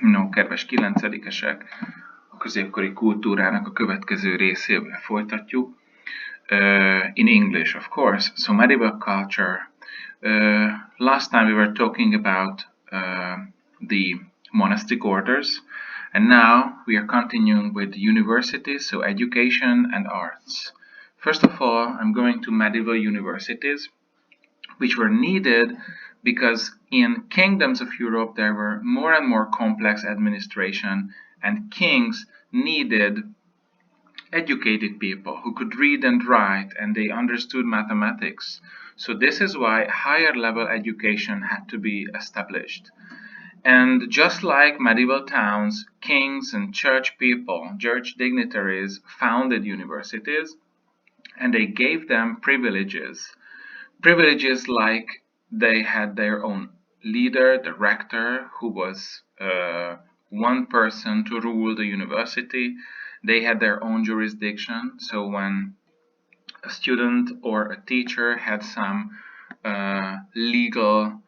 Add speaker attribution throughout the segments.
Speaker 1: No, kedves kilencedikesek, a középkori kultúrának a következő részével folytatjuk. In English, of course. So medieval culture. Last time we were talking about the monastic orders, and now we are continuing with universities, so education and arts. First of all, I'm going to medieval universities, which were needed because in kingdoms of Europe there were more and more complex administration, and kings needed educated people who could read and write, and they understood mathematics. So this is why higher level education had to be established. And just like medieval towns, kings and church people, church dignitaries founded universities, and they gave them privileges. Privileges like they had their own leader, the rector, who was one person to rule the university. They had their own jurisdiction, so when a student or a teacher had some legal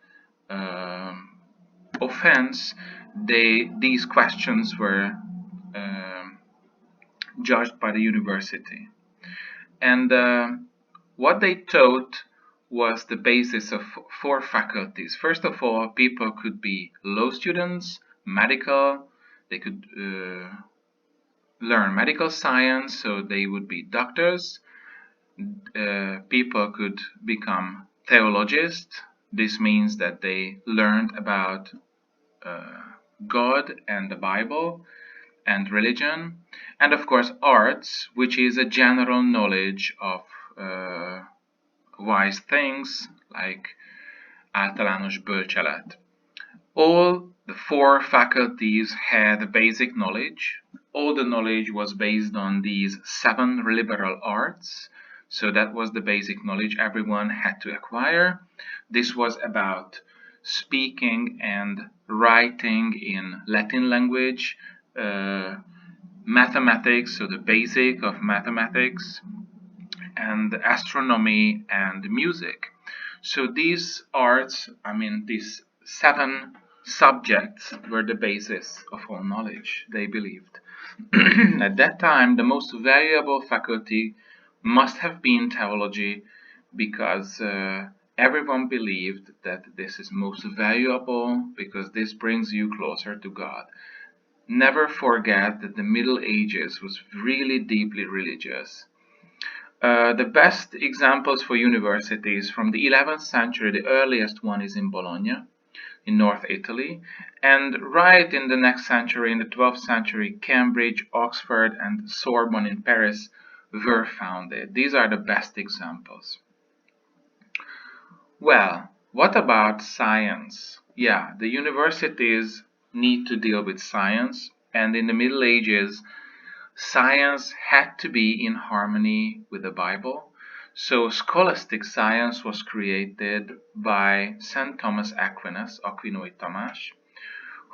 Speaker 1: offense, these questions were judged by the university. And what they taught was the basis of four faculties. First of all, people could be law students, medical, they could learn medical science, so they would be doctors. People could become theologists. This means that they learned about God and the Bible and religion. And of course, arts, which is a general knowledge of wise things, like általános bölcselet. All the four faculties had basic knowledge. All the knowledge was based on these 7 liberal arts. So that was the basic knowledge everyone had to acquire. This was about speaking and writing in Latin language, mathematics, so the basic of mathematics, and astronomy and music. So these arts, these 7 subjects were the basis of all knowledge, they believed. At that time, the most valuable faculty must have been theology, because everyone believed that this is most valuable because this brings you closer to God. Never forget that the Middle Ages was really deeply religious. The best examples for universities from the 11th century, the earliest one is in Bologna, in North Italy, and right in the next century, in the 12th century, Cambridge, Oxford, and Sorbonne in Paris were founded. These are the best examples. Well, what about science? Yeah, the universities need to deal with science, and in the Middle Ages, science had to be in harmony with the Bible. So scholastic science was created by St. Thomas Aquinas, Aquinoi Tamás,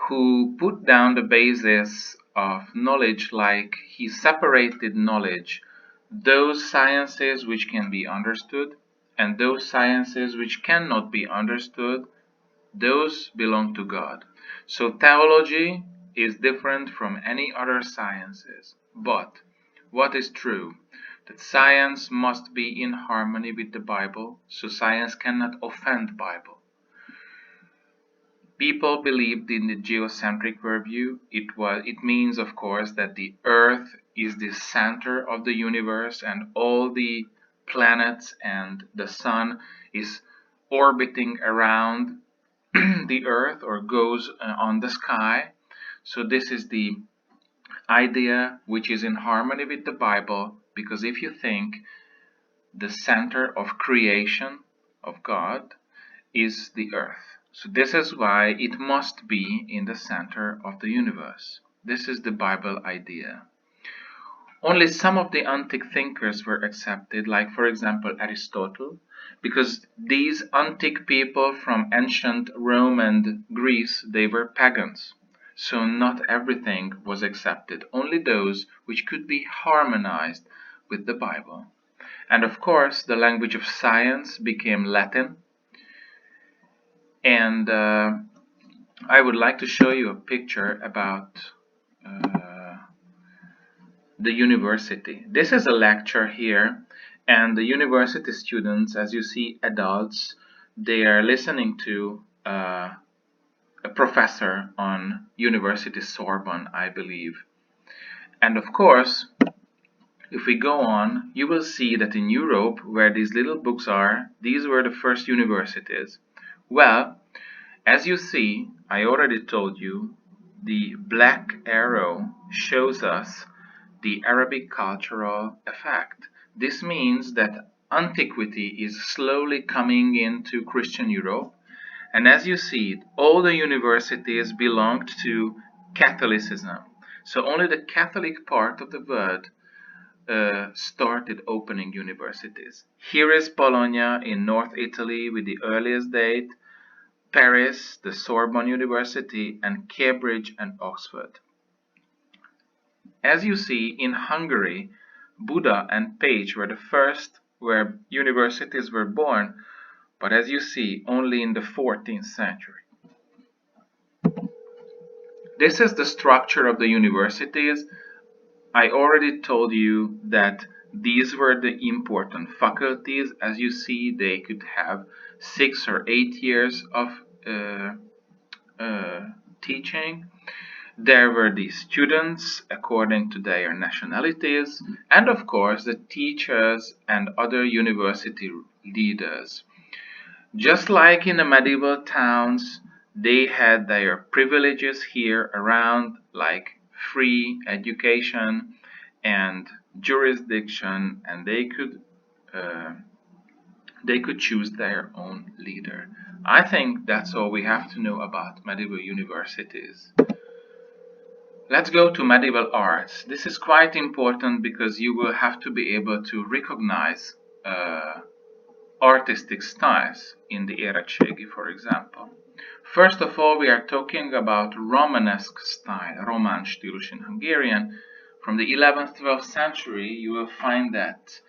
Speaker 1: who put down the basis of knowledge, like he separated knowledge, those sciences which can be understood and those sciences which cannot be understood, those belong to God. So theology is different from any other sciences. But what is true? That science must be in harmony with the Bible, so science cannot offend Bible. People believed in the geocentric worldview. It means, of course, that the Earth is the center of the universe, and all the planets and the sun is orbiting around the Earth, or goes on the sky. So this is the idea which is in harmony with the Bible, because if you think, the center of creation of God is the Earth. So this is why it must be in the center of the universe. This is the Bible idea. Only some of the antique thinkers were accepted, like for example Aristotle, because these antique people from ancient Rome and Greece, they were pagans. So not everything was accepted, only those which could be harmonized with the Bible. And of course, the language of science became Latin, and I would like to show you a picture about uh, the university. This is a lecture here, and the university students, as you see, adults, they are listening to a professor on University Sorbonne, I believe. And of course, if we go on, you will see that in Europe, where these little books are, these were the first universities. Well, as you see, I already told you, the black arrow shows us the Arabic cultural effect. This means that antiquity is slowly coming into Christian Europe, and as you see, all the universities belonged to Catholicism. So only the Catholic part of the world started opening universities. Here is Bologna in North Italy with the earliest date, Paris, the Sorbonne University, and Cambridge and Oxford. As you see, in Hungary, Buda and Pécs were the first where universities were born, but as you see, only in the 14th century. This is the structure of the universities. I already told you that these were the important faculties. As you see, they could have 6 or 8 years of uh, teaching. There were the students according to their nationalities, and of course the teachers and other university leaders. Just like in the medieval towns, they had their privileges here around, like free education and jurisdiction, and they could choose their own leader. I think that's all we have to know about medieval universities. Let's go to medieval arts. This is quite important because you will have to be able to recognize artistic styles in the érettségi, for example. First of all, we are talking about Romanesque style, Román stílus in Hungarian. From the 11th, 12th century, you will find that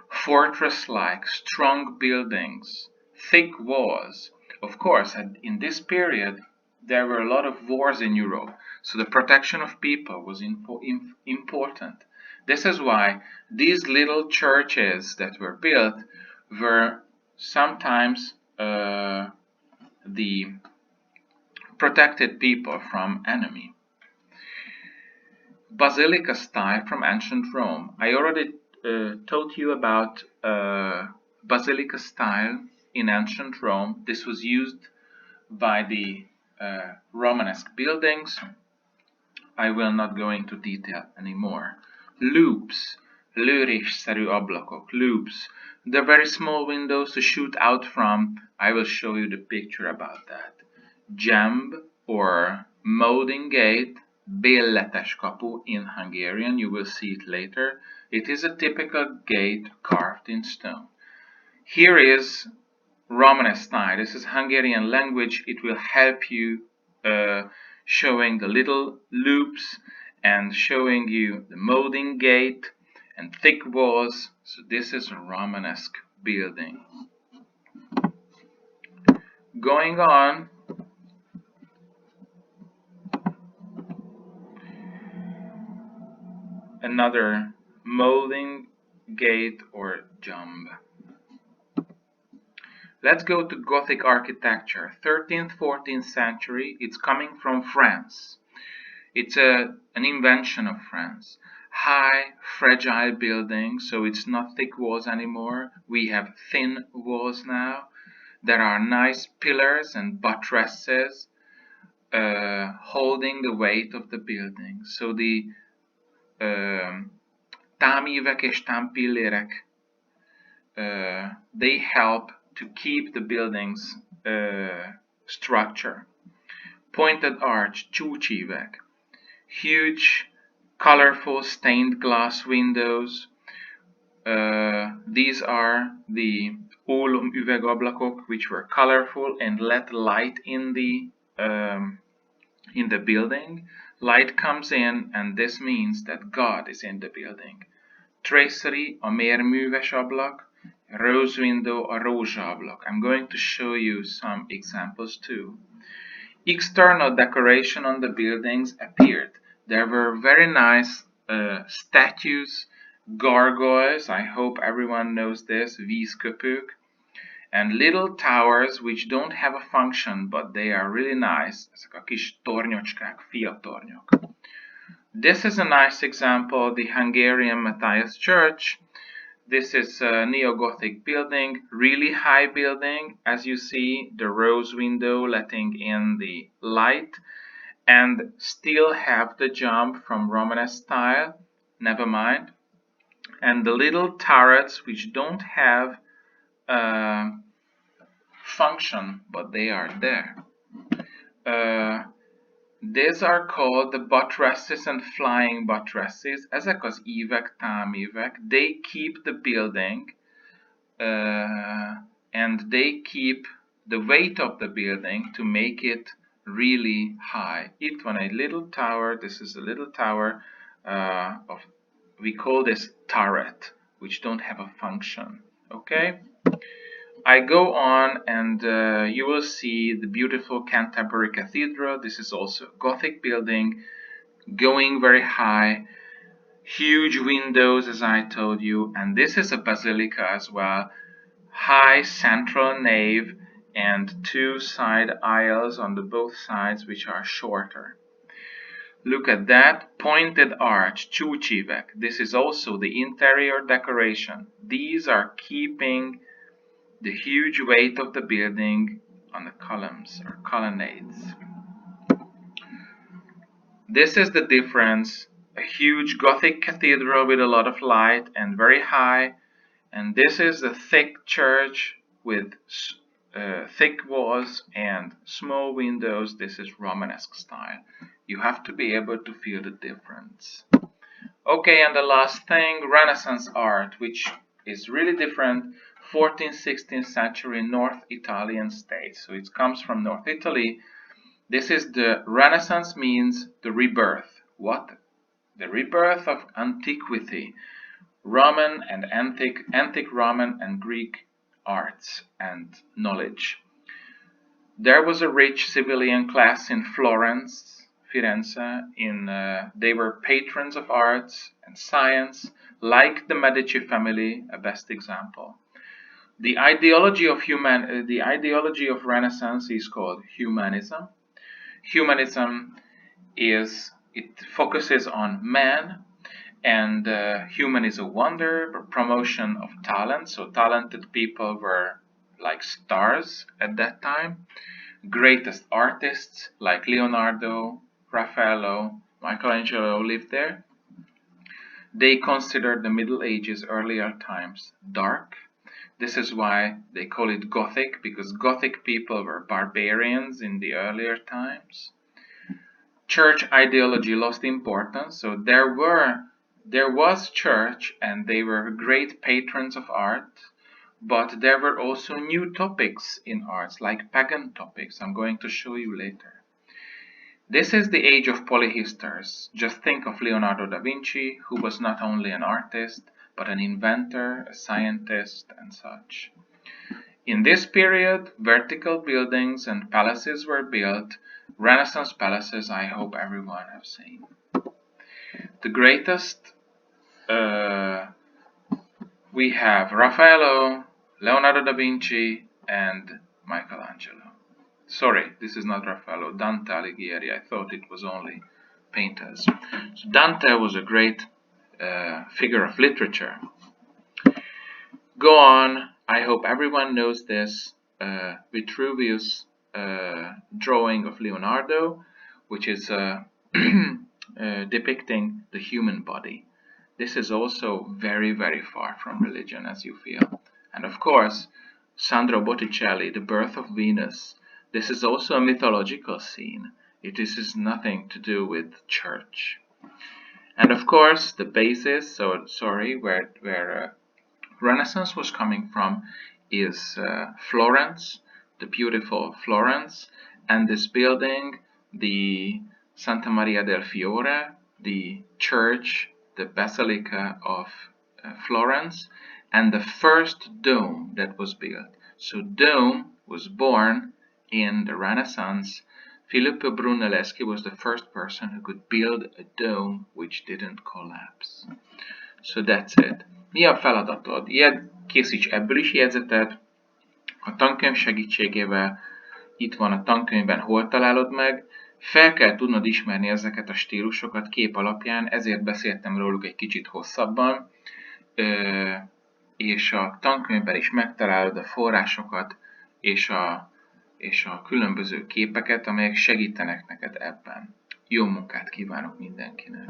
Speaker 1: fortress-like, strong buildings, thick walls. Of course, in this period, there were a lot of wars in Europe, so the protection of people was important. This is why these little churches that were built were sometimes the protected people from enemy. Basilica style from ancient Rome. I already told you about basilica style in ancient Rome. This was used by the Romanesque buildings. I will not go into detail anymore. Loops, lőrésszerű ablakok, loops. They're very small windows to shoot out from. I will show you the picture about that. Jamb or molding gate, bélletes kapu in Hungarian, you will see it later. It is a typical gate carved in stone. Here is Romanesque style. This is Hungarian language. It will help you showing the little loops and showing you the molding gate and thick walls. So this is a Romanesque building. Going on, another molding gate or jamb. Let's go to Gothic architecture, 13th, 14th century. It's coming from France. It's an invention of France. High, fragile buildings, so it's not thick walls anymore. We have thin walls now. There are nice pillars and buttresses holding the weight of the building. So the támívek és támpillérek, they help to keep the building's structure. Pointed arch, csúcsívek. Huge, colorful stained glass windows. These are the ólomüvegablakok, which were colorful and let light in the building. Light comes in, and this means that God is in the building. Tracery, a mérműves ablak. Rose window, a rózsaablak. I'm going to show you some examples too. External decoration on the buildings appeared. There were very nice statues, gargoyles, I hope everyone knows this, vízköpők, and little towers which don't have a function, but they are really nice. Ezek a kis tornyocskák, fiatornyok. This is a nice example, the Hungarian Matthias Church. This is a neo-Gothic building, really high building. As you see, the rose window letting in the light, and still have the jump from Romanesque style, never mind. And the little turrets which don't have a function, but they are there. These are called the buttresses and flying buttresses. Ezek az évek, támívek. They keep the building and they keep the weight of the building to make it really high. Itt van egy little tower. This is a little tower we call this turret, which don't have a function. Okay? I go on and you will see the beautiful Canterbury Cathedral. This is also a Gothic building, going very high, huge windows as I told you, and this is a basilica as well. High central nave and two side aisles on the both sides which are shorter. Look at that, pointed arch, csúcsívek. This is also the interior decoration. These are keeping the huge weight of the building on the columns or colonnades. This is the difference. A huge Gothic cathedral with a lot of light and very high. And this is a thick church with thick walls and small windows. This is Romanesque style. You have to be able to feel the difference. Okay, and the last thing, Renaissance art, which is really different. 14th, 16th century North Italian state. So it comes from North Italy. This is the Renaissance, means the rebirth. What? The rebirth of antiquity. Roman and antique Roman and Greek arts and knowledge. There was a rich civilian class in Florence, Firenze. They were patrons of arts and science, like the Medici family, a best example. The ideology of Renaissance is called humanism. Humanism focuses on man, and human is a wonder, promotion of talent. So talented people were like stars at that time. Greatest artists like Leonardo, Raffaello, Michelangelo lived there. They considered the Middle Ages, earlier times, dark. This is why they call it Gothic, because Gothic people were barbarians in the earlier times. Church ideology lost importance, so there was church and they were great patrons of art, but there were also new topics in arts, like pagan topics. I'm going to show you later. This is the age of polyhistors. Just think of Leonardo da Vinci, who was not only an artist, but an inventor, a scientist, and such. In this period, vertical buildings and palaces were built. Renaissance palaces, I hope everyone has seen. The greatest, we have Raffaello, Leonardo da Vinci, and Michelangelo. Sorry, this is not Raffaello, Dante Alighieri. I thought it was only painters. So Dante was a great figure of literature. Go on. I hope everyone knows this. Vitruvius drawing of Leonardo, which is depicting the human body. This is also very, very far from religion, as you feel. And of course, Sandro Botticelli, The Birth of Venus. This is also a mythological scene. This is nothing to do with church. And of course, the basis, where Renaissance was coming from is Florence, the beautiful Florence, and this building, the Santa Maria del Fiore, the church, the Basilica of Florence, and the first dome that was built. So dome was born in the Renaissance, Filippo Brunelleschi was the first person who could build a dome which didn't collapse. So that's it. Mi a feladatod? Készíts ebből is jegyzetet. A tankönyv segítségével itt van a tankönyvben, hol találod meg. Fel kell tudnod ismerni ezeket a stílusokat kép alapján, ezért beszéltem róluk egy kicsit hosszabban. És a tankönyvben is megtalálod a forrásokat és a különböző képeket, amelyek segítenek neked ebben. Jó munkát kívánok mindenkinek!